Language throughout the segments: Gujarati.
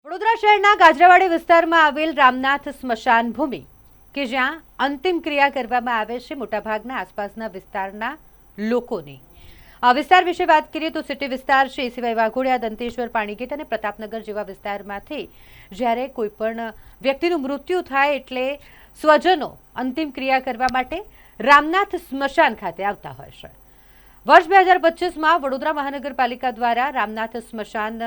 વડોદરા શહેરના ગાજરાવાડી વિસ્તારમાં આવેલ રામનાથ સ્મશાન ભૂમિ કે જ્યાં અંતિમ ક્રિયા કરવામાં આવે છે મોટાભાગના આસપાસના વિસ્તારના લોકોની આ વિસ્તાર વિશે વાત કરીએ તો સિટી વિસ્તાર છે, સિવાય વાઘોડિયા, દંતેશ્વર, પાણીગેટ અને પ્રતાપનગર જેવા વિસ્તારમાંથી જ્યારે કોઈપણ વ્યક્તિનું મૃત્યુ થાય એટલે સ્વજનો અંતિમ ક્રિયા કરવા માટે રામનાથ સ્મશાન ખાતે આવતા હોય છે। વર્ષ 2025માં વડોદરા મહાનગરપાલિકા દ્વારા રામનાથ સ્મશાન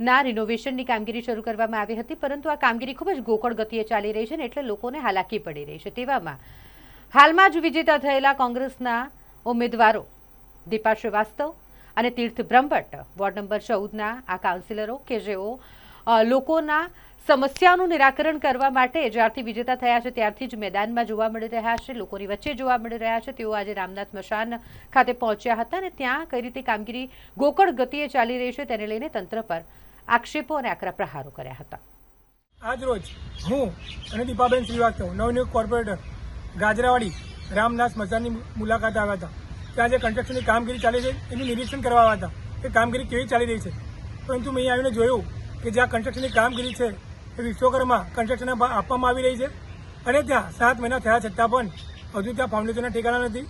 ના રિનોવેશનની કામગીરી શરૂ કરવામાં આવી હતી, પરંતુ આ કામગીરી ખૂબ જ ગોકળ ગતિએ ચાલી રહી છે ને એટલે લોકોને હાલાકી પડી રહી છે। તેવામાં હાલમાં જ વિજેતા થયેલા કોંગ્રેસના ઉમેદવારો દીપા શ્રીવાસ્તવ અને તીર્થ બ્રહ્મભટ્ટ વોર્ડ નંબર 14ના આ કાઉન્સિલરો કે જેઓ લોકોના સમસ્યાનું નિરાકરણ કરવા માટે જ્યારથી વિજેતા થયા છે ત્યારથી જ મેદાનમાં જોવા મળી રહ્યા છે, લોકોની વચ્ચે જોવા મળી રહ્યા છે। તેઓ આજે રામનાથ સ્મશાન ખાતે પહોંચ્યા હતા અને ત્યાં કઈ રીતે કામગીરી ગોકળ ગતિએ ચાલી રહી છે તેને લઈને તંત્ર પર આક્ષેપો અને આકરા પ્રહારો કર્યા હતા। આજ રોજ હું અને દીપાબેન શ્રીવાસ્તવ નવનિયુક્ત કોર્પોરેટર ગાજરાવાડી રામનાથ સ્મશાનની મુલાકાતે આવ્યા હતા। ત્યાં જે કન્સ્ટ્રક્શનની કામગીરી ચાલી છે એનું નિરીક્ષણ કરવા આવ્યા હતા કે કામગીરી કેવી ચાલી રહી છે, પરંતુ મેં આવીને જોયું કે જ્યાં કન્સ્ટ્રક્શનની કામગીરી છે એ વિશ્વકર્મા કન્સ્ટ્રક્શન આપવામાં આવી રહી છે અને ત્યાં 7 મહિના થયા છતાં પણ હજુ ત્યાં ફાઉન્ડેશનના ઠેકાણા નથી।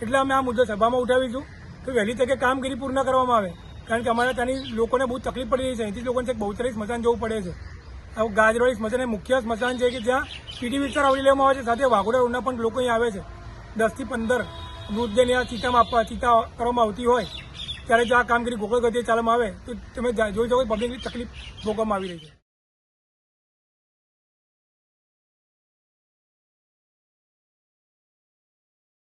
એટલે અમે આ મુદ્દો સભામાં ઉઠાવીશું કે વહેલી તકે કામગીરી પૂર્ણ કરવામાં આવે, કારણ કે અમારા ત્યાંની લોકોને બહુ તકલીફ પડી રહી છે। અહીંથી લોકોને બહુચરાજી સ્મશાન જવું પડે છે। આ ગાજરાવાડી સ્મશાન એ મુખ્ય સ્મશાન છે કે જ્યાં પીટી વિસ્તાર આવરી લેવામાં આવે છે, સાથે વાઘોડિયા રોડના પણ લોકો અહીં આવે છે। 10 થી 15 મૃતદેહને આ ચિતા કરવામાં આવતી હોય ત્યારે જો આ કામગીરી ગોકળ ગતિએ ચાલવામાં આવે તો તમે જોઈ શકો પબ્લિકની તકલીફ ભોગવવામાં આવી રહી છે।